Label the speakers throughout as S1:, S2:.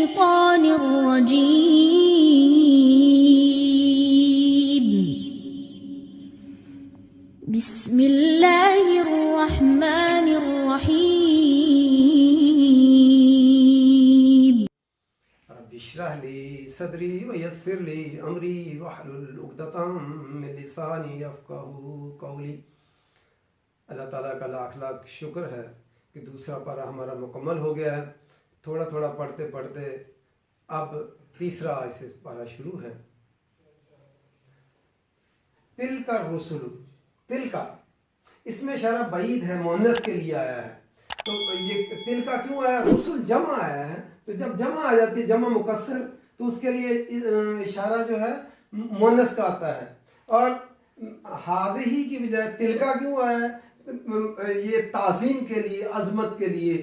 S1: الشيطان الرجيم بسم الله الرحمن الرحيم
S2: رب اشرح لي صدري ويسر لي امري واحلل عقدة من لساني يفقهوا قولي۔ اللہ تعالیٰ کا لاکھ لاکھ شکر ہے کہ دوسرا پارہ ہمارا مکمل ہو گیا ہے۔ تھوڑا تھوڑا پڑھتے پڑھتے اب تیسرا ایسے پارہ شروع ہے۔ تل کا رسول، تل کا اس میں اشارہ بعید ہے، مؤنث کے لیے آیا ہے۔ تو یہ تل کا کیوں آیا؟ رسول جمع آیا ہے، تو جب جمع آ جاتی ہے جمع مکسر تو اس کے لیے اشارہ جو ہے مؤنث کا آتا ہے۔ اور حاضی کی بجائے تل کا کیوں آیا ہے؟ یہ تعظیم کے لیے، عظمت کے لیے،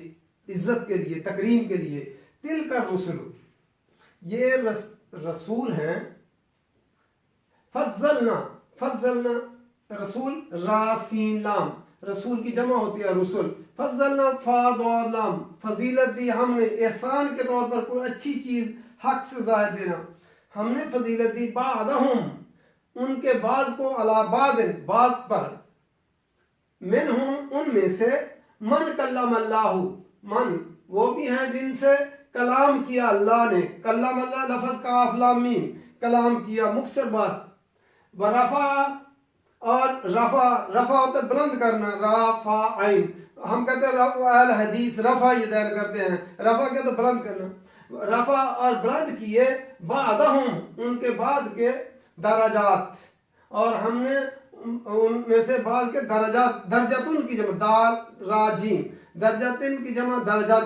S2: عزت کے لیے، تکریم کے لیے۔ تل کا رسول، یہ رسول ہیں۔ فضلنا، فضلنا رسول، را سین لام، رسول کی جمع ہوتی ہے رسول۔ فضلنا فا اور لام، فضیلت دی ہم نے، احسان کے طور پر کوئی اچھی چیز حق سے زائد دینا۔ ہم نے فضیلت دی بعدہم، ان کے بعض کو، علی بعض، بعض پر، منہم ان میں سے، من کلم اللہ، من وہ بھی ہیں جن سے کلام کیا اللہ نے۔ کلم اللہ لفظ کاف لام میم، کلام کیا، مکثر بات۔ ورفع، اور رفع، رفع ہوتا ہے بلند کرنا، رفع عین، ہم کہتے ہیں رفع الحدیث، رفع یہ ذہن کرتے ہیں، رفع کہتے ہیں بلند کرنا۔ رفع اور بلند کیے، بعدہم ان کے بعد کے درجات، اور ہم نے ان میں سے بعض کے درجات، درجتن کی جمع، دال را جیم، درجتن کی جمع درجات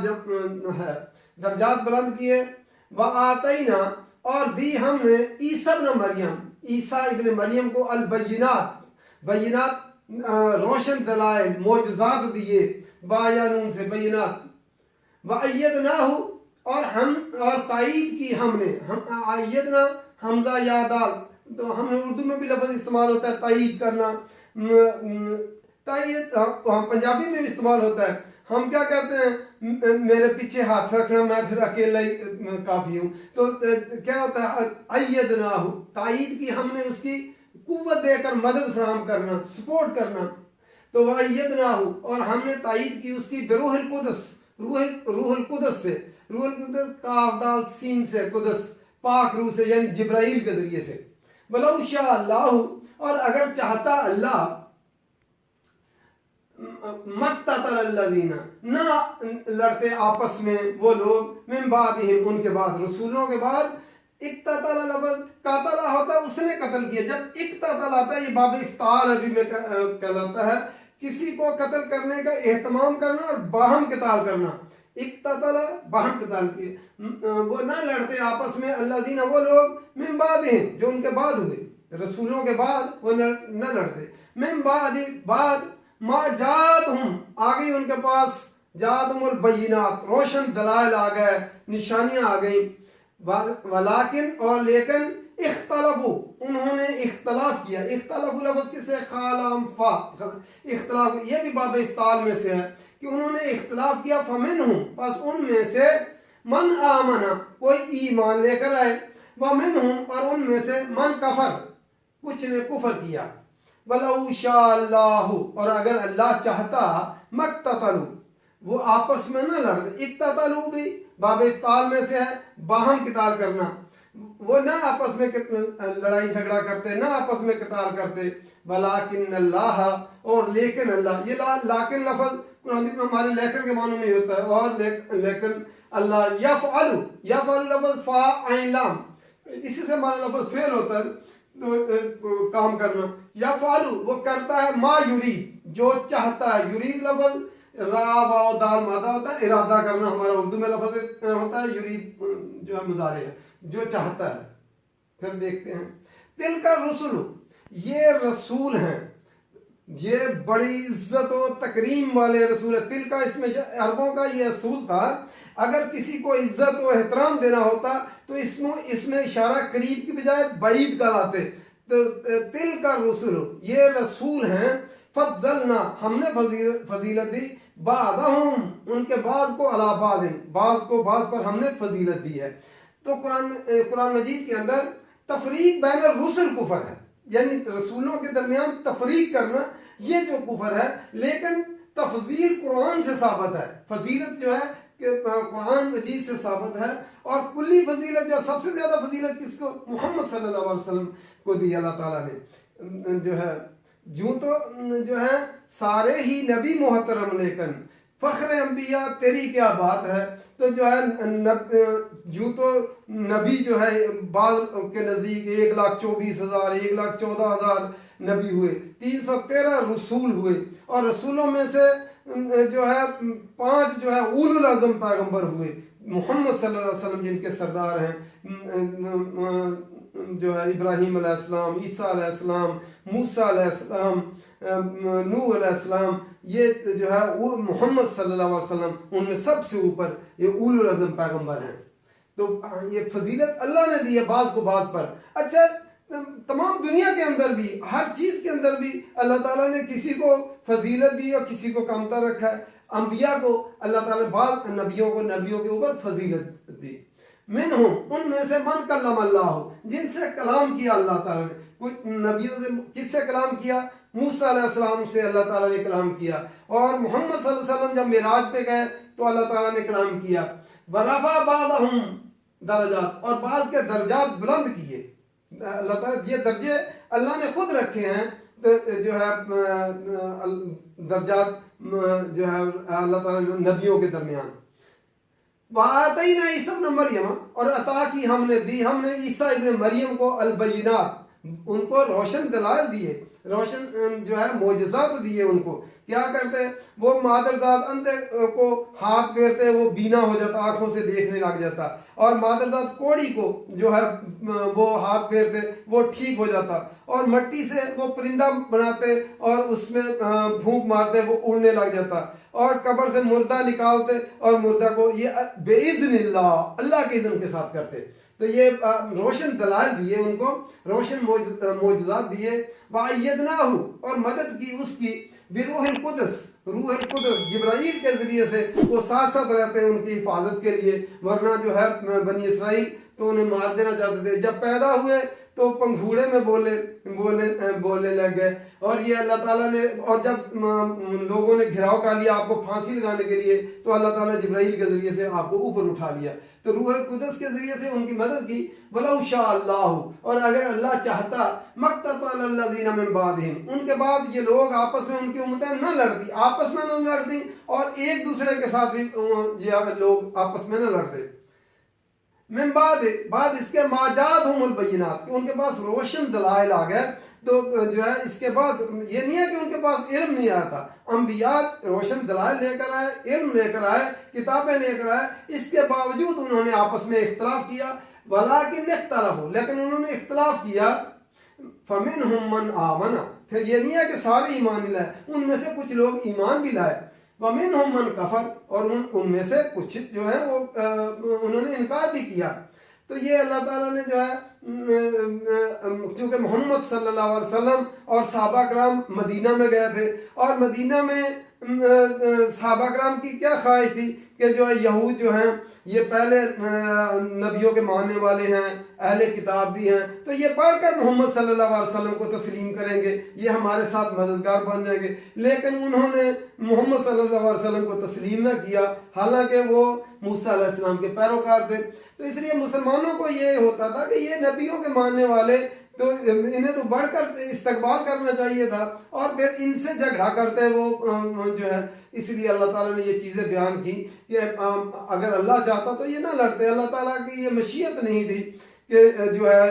S2: ہے، درجات بلند کیے۔ وآتینا، اور دی ہم نے عیسیٰ ابن مریم، عیسیٰ ابن مریم کو، البینات، بینات روشن دلائل، معجزات دیے، باینون سے بینات۔ وَأَيَّدْنَاهُ، اور ہم، اور تائید کی ہم نے، ہم ایدنا حمزہ یا دال، تو ہم نے اردو میں بھی لفظ استعمال ہوتا ہے تائید کرنا، تائید پنجابی میں بھی استعمال ہوتا ہے۔ ہم کیا کہتے ہیں؟ میرے پیچھے ہاتھ رکھنا، میں پھر اکیلا ہی کافی ہوں۔ تو کیا ہوتا ہے؟ ایدناہ، تائید کی ہم نے، اس کی قوت دے کر مدد فراہم کرنا، سپورٹ کرنا۔ تو وَأَيَّدْنَاهُ، اور ہم نے تائید کی اس کی بروح القدس، روح القدس سے، روح القدس کاف دال سین سے، قدس پاک روح سے، یعنی جبرائیل کے ذریعے سے۔ وَلَوْ شَاءَ اللَّهُ، اور اگر چاہتا اللہ، مَقْتَتَلَ الَّذِينَ، نہ لڑتے آپس میں وہ لوگ، من بعدہم ان کے بعد، رسولوں کے بعد۔ اقتتل لفظ قاتلہ ہوتا ہے اس نے قتل کیا، جب اقتتل آتا ہے یہ باب افطار عربی میں کہلاتا ہے، کسی کو قتل کرنے کا اہتمام کرنا اور باہم قتال کرنا۔ اقتتل باہم قتال کیے، وہ نہ لڑتے آپس میں، الذین وہ لوگ، من بعدہم جو ان کے بعد ہوئے، رسولوں کے بعد وہ نہ لڑتے۔ من بعد، بعد ما جاءتہم، آ گئی ان کے پاس، جاءتہم البینات، روشن دلائل آ گئے، نشانیاں آ گئیں۔ ولیکن، اور لیکن، اختلفوا، انہوں نے اختلاف کیا۔ اختلاف لفظ کس سے؟ خالام فا، اختلاف یہ بھی باب افطال میں سے ہے کہ انہوں نے اختلاف کیا۔ فمنہم، پس ان میں سے، من آمنا، کوئی ایمان لے کر آئے، ومنہم، اور ان میں سے، من کفر، کچھ نے کفر کیا۔ وَلَوْ شَاءَ اللَّهُ، اور اگر اللہ چاہتا، مَقْتَتَلُوا، وہ آپس میں نہ لڑتے۔ اقتتلوا بھی باب افطال میں سے ہے، باہم قتال کرنا، وہ نہ آپس میں لڑائی جھگڑا کرتے، نہ آپس میں قتال کرتے۔ ولیکن اللہ، اور لیکن اللہ، یہ لیکن لفظ قرآن میں ہمارے لیکن کے معنی میں ہوتا ہے، اور لیکن اللہ، یفعل، یفعل لفظ فا عین لام، اسی سے ہمارا لفظ فعل ہوتا ہے، کام کرنا۔ یفعل، وہ کرتا ہے، ما یرید، جو چاہتا ہے۔ یرید لفظ را واو دال مادہ ہوتا ہے، ارادہ کرنا ہمارا اردو میں لفظ ہوتا ہے، یرید جو ہے مضارع ہے، جو چاہتا ہے۔ پھر دیکھتے ہیں، تل کا رسول، یہ رسول ہیں، یہ بڑی عزت و تکریم والے رسول ہے۔ تل کا اس میں عربوں کا یہ اصول تھا، اگر کسی کو عزت و احترام دینا ہوتا تو اس میں اشارہ قریب کی بجائے بعید کا لاتے۔ تو تل کا رسول، یہ رسول ہیں، فضلنا، ہم نے فضیلت دی، بعضہم ان کے بعض کو علی بعض، بعض کو بعض پر ہم نے فضیلت دی ہے۔ تو قرآن مجید کے اندر تفریق بین الرسل کفر ہے، یعنی رسولوں کے درمیان تفریق کرنا یہ جو کفر ہے، لیکن تفضیل قرآن سے ثابت ہے، فضیلت جو ہے کہ قرآن مجید سے ثابت ہے، اور کلی فضیلت جو سب سے زیادہ فضیلت کس کو؟ محمد صلی اللہ علیہ وسلم کو دی اللہ تعالیٰ نے جو ہے۔ تو جو ہے سارے ہی نبی محترم، لیکن فخر انبیاء تیری کیا بات ہے۔ تو جو ہے تو نبی جو ہے بعض کے نزدیک 1,24,000 1,14,000 نبی ہوئے، 313 رسول ہوئے، اور رسولوں میں سے جو ہے 5 جو ہے اولو العزم پیغمبر ہوئے، محمد صلی اللہ علیہ وسلم جن کے سردار ہیں، جو ہے ابراہیم علیہ السلام، عیسیٰ علیہ السلام، موسیٰ علیہ السلام، نوح علیہ السلام، یہ جو ہے وہ محمد صلی اللہ علیہ وسلم ان میں سب سے اوپر یہ اولو العزم پیغمبر ہیں۔ تو یہ فضیلت اللہ نے دی ہے بعض کو بعض پر۔ اچھا، تمام دنیا کے اندر بھی، ہر چیز کے اندر بھی اللہ تعالیٰ نے کسی کو فضیلت دی اور کسی کو کمتر رکھا ہے۔ انبیاء کو اللہ تعالیٰ نے بعض نبیوں کے اوپر فضیلت دی۔ منہم ان میں سے من کلم اللہ، جن سے کلام کیا اللہ تعالیٰ نے۔ کچھ نبیوں سے کس سے کلام کیا؟ موسیٰ علیہ السلام سے اللہ تعالیٰ نے کلام کیا، اور محمد صلی اللہ علیہ وسلم جب معراج پہ گئے تو اللہ تعالیٰ نے کلام کیا۔ ورفع بعضہم درجات، اور بعض کے درجات بلند کیے۔ اللہ تعالیٰ یہ درجے اللہ نے خود رکھے ہیں، جو ہے درجات جو ہے اللہ تعالیٰ نے نبیوں کے درمیان۔ وَآتَيْنَا عِيسَىٰ ابْنَ مَرْيَمَ، اور عطا کی ہم نے عیسیٰ ابن مریم کو البینات، ان کو روشن دلائل دیے، روشن جو ہے معجزات دیے ان کو۔ کیا کرتے؟ وہ مادرزاد اندھے کو ہاتھ پھیرتے، وہ بینا ہو جاتا، آنکھوں سے دیکھنے لگ جاتا، اور مادرزاد کوڑی کو جو ہے وہ ہاتھ پھیرتے، وہ ٹھیک ہو جاتا، اور مٹی سے وہ پرندہ بناتے اور اس میں پھونک مارتے، وہ اڑنے لگ جاتا، اور قبر سے مردہ نکالتے اور مردہ کو یہ بِإِذْنِ اللہ، اللہ کے اذن کے ساتھ کرتے۔ تو یہ روشن دلائل دیے ان کو، روشن معجزات دیے۔ وَأَيَّدْنَاهُ، اور مدد کی اس کی، بِرُوحِ الْقُدُسِ، روح القدس جبرائیل کے ذریعے سے وہ ساتھ ساتھ رہتے ہیں ان کی حفاظت کے لیے، ورنہ جو ہے بنی اسرائیل تو انہیں مار دینا چاہتے تھے۔ جب پیدا ہوئے تو پنگھوڑے میں بولنے لگ گئے، اور یہ اللہ تعالیٰ نے، اور جب لوگوں نے گھراؤ کر لیا آپ کو پھانسی لگانے کے لیے، تو اللہ تعالیٰ نے جبرائیل کے ذریعے سے آپ کو اوپر اٹھا لیا، تو روح القدس کے ذریعے سے ان کی مدد کی۔ وَلَوْ شَاءَ اللَّهُ، اور اگر اللہ چاہتا، مَقْتَتَلَ الَّذِينَ مِن بَعْدِهِمْ، ان کے بعد یہ لوگ آپس میں، ان کی امتیں نہ لڑتی، آپس میں نہ لڑتی، اور ایک دوسرے کے ساتھ بھی یہ لوگ آپس میں نہ لڑتے۔ من بعد اس کے ما جاءتہم البینات، کہ ان کے پاس روشن دلائل آ گئے، تو جو ہے اس کے بعد یہ نہیں ہے کہ ان کے پاس علم نہیں آیا تھا، انبیاء روشن دلائل لے کر آئے، علم لے کر آئے، کتابیں لے کر آئے، اس کے باوجود انہوں نے آپس میں اختلاف کیا۔ وَلَٰكِنِ اخْتَلَفُوا، لیکن انہوں نے اختلاف کیا۔ فَمِنْهُمْ مَنْ آمَنَ، پھر یہ نہیں ہے کہ سارے ایمان نہیں لائے، ان میں سے کچھ لوگ ایمان بھی لائے۔ وَمِنْهُمْ مَنْ كَفَرَ، اور ان میں سے کچھ جو ہے وہ انہوں نے انکار بھی کیا۔ تو یہ اللہ تعالیٰ نے جو ہے، چونکہ محمد صلی اللہ علیہ وسلم اور صحابہ کرام مدینہ میں گئے تھے، اور مدینہ میں صحابہ کرام کی کیا خواہش تھی کہ جو ہے یہود جو ہیں یہ پہلے نبیوں کے ماننے والے ہیں، اہل کتاب بھی ہیں، تو یہ پڑھ کر محمد صلی اللہ علیہ وسلم کو تسلیم کریں گے، یہ ہمارے ساتھ مددگار بن جائیں گے۔ لیکن انہوں نے محمد صلی اللہ علیہ وسلم کو تسلیم نہ کیا، حالانکہ وہ موسیٰ علیہ السلام کے پیروکار تھے۔ تو اس لیے مسلمانوں کو یہ ہوتا تھا کہ یہ نبیوں کے ماننے والے، تو انہیں تو بڑھ کر استقبال کرنا چاہیے تھا، اور پھر ان سے جھگڑا کرتے وہ جو ہے۔ اس لیے اللہ تعالیٰ نے یہ چیزیں بیان کی کہ اگر اللہ چاہتا تو یہ نہ لڑتے، اللہ تعالیٰ کی یہ مشیت نہیں تھی کہ جو ہے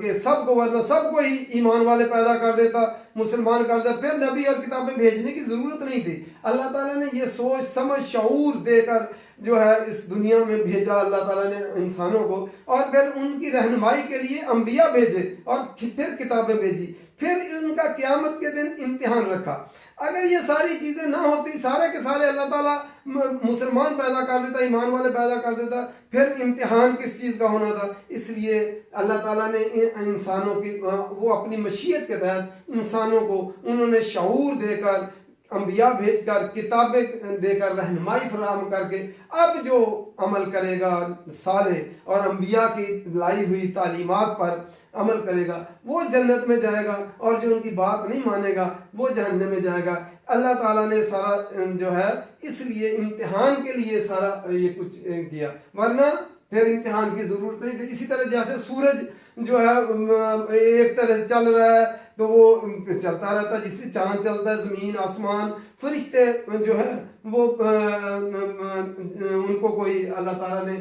S2: کہ سب کو، ورنہ سب کو ہی ایمان والے پیدا کر دیتا، مسلمان کر دیتا، پھر نبی اور کتابیں بھیجنے کی ضرورت نہیں تھی۔ اللہ تعالیٰ نے یہ سوچ سمجھ شعور دے کر جو ہے اس دنیا میں بھیجا اللہ تعالیٰ نے انسانوں کو، اور پھر ان کی رہنمائی کے لیے انبیاء بھیجے، اور پھر کتابیں بھیجی، پھر ان کا قیامت کے دن امتحان رکھا۔ اگر یہ ساری چیزیں نہ ہوتی، سارے کے سارے اللہ تعالیٰ مسلمان پیدا کر دیتا، ایمان والے پیدا کر دیتا، پھر امتحان کس چیز کا ہونا تھا؟ اس لیے اللہ تعالیٰ نے انسانوں کی، وہ اپنی مشیت کے تحت انسانوں کو انہوں نے شعور دے کر انبیاء بھیج کر کتابیں دے کر رہنمائی فراہم کر کے اب جو عمل کرے گا صالح اور انبیاء کی لائی ہوئی تعلیمات پر عمل کرے گا وہ جنت میں جائے گا، اور جو ان کی بات نہیں مانے گا وہ جہنم میں جائے گا۔ اللہ تعالیٰ نے سارا جو ہے اس لیے امتحان کے لیے سارا یہ کچھ کیا، ورنہ پھر امتحان کی ضرورت نہیں تھی۔ اسی طرح جیسے سورج جو ہے ایک طرح سے چل رہا ہے تو وہ چلتا رہتا ہے، جس سے چاند چلتا ہے، زمین آسمان فرشتے جو ہے وہ ان کو کوئی اللہ تعالیٰ نے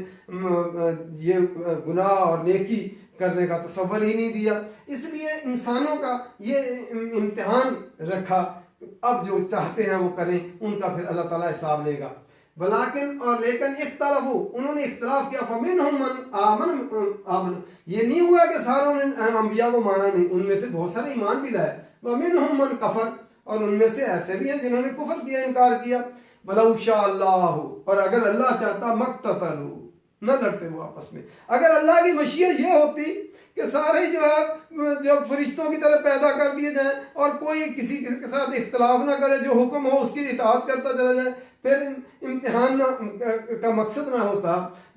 S2: یہ گناہ اور نیکی کرنے کا تصور ہی نہیں دیا، اس لیے انسانوں کا یہ امتحان رکھا، اب جو چاہتے ہیں وہ کریں، ان کا پھر اللہ تعالیٰ حساب لے گا۔ لیکن اختلافو، انہوں نے اختلاف کیا، فمنہم من آمن، یہ نہیں ہوا کہ ساروں نے انبیاء کو مانا نہیں، ان میں سے بہت سارے ایمان بھی لائے، ومنہم من کفر، اور ان میں سے ایسے بھی ہیں جنہوں نے کفر کیا، انکار کیا۔ وَلَوْ شَاءَ اللَّهُ، اور اگر اللہ چاہتا مَقْتَتَلُوا، نہ لڑتے وہ آپس میں۔ اگر اللہ کی مشیت یہ ہوتی کہ سارے جو ہے جو فرشتوں کی طرح پیدا کر دیے جائیں اور کوئی کسی کے ساتھ اختلاف نہ کرے، جو حکم ہو اس کی اطاعت کرتا چلا جائے، پھر امتحان کا مقصد نہ ہوتا،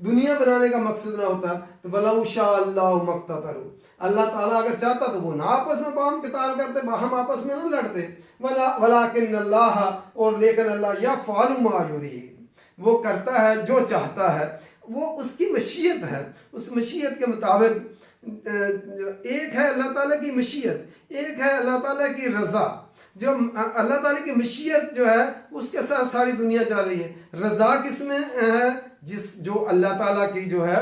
S2: دنیا بنانے کا مقصد نہ ہوتا، تو وَلَوْ شَاءَ اللَّهُ مَقْتَتَلُوا، اللہ تعالیٰ اگر چاہتا تو وہ نہ آپس میں باہم قتال کرتے، باہم آپس میں نہ لڑتے۔ وَلَٰكِنَّ اللَّهَ، اور لیکن اللہ يَفْعَلُ مَا يُرِيدُ، وہ کرتا ہے جو چاہتا ہے، وہ اس کی مشیت ہے، اس مشیت کے مطابق ایک ہے اللہ تعالیٰ کی مشیت، ایک ہے اللہ تعالیٰ کی رضا۔ جو اللہ تعالیٰ کی مشیت جو ہے اس کے ساتھ ساری دنیا چل رہی ہے، رضا کس میں ہے؟ جو اللہ تعالیٰ کی جو ہے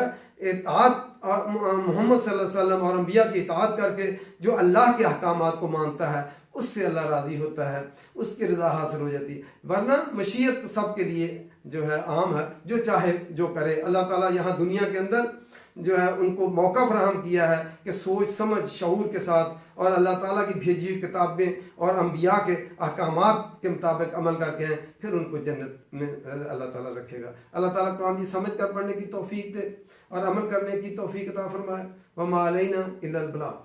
S2: اطاعت، محمد صلی اللہ علیہ وسلم اور انبیاء کی اطاعت کر کے جو اللہ کے احکامات کو مانتا ہے، اس سے اللہ راضی ہوتا ہے، اس کی رضا حاصل ہو جاتی ہے۔ ورنہ مشیت سب کے لیے جو ہے عام ہے، جو چاہے جو کرے۔ اللہ تعالیٰ یہاں دنیا کے اندر جو ہے ان کو موقع فراہم کیا ہے کہ سوچ سمجھ شعور کے ساتھ اور اللہ تعالیٰ کی بھیجی ہوئی کتابیں اور انبیاء کے احکامات کے مطابق عمل کر کے ہیں، پھر ان کو جنت میں اللہ تعالیٰ رکھے گا۔ اللہ تعالیٰ قرآن کی سمجھ کر پڑھنے کی توفیق دے اور عمل کرنے کی توفیق عطا فرمائے۔ وما علینا الا البلاغ۔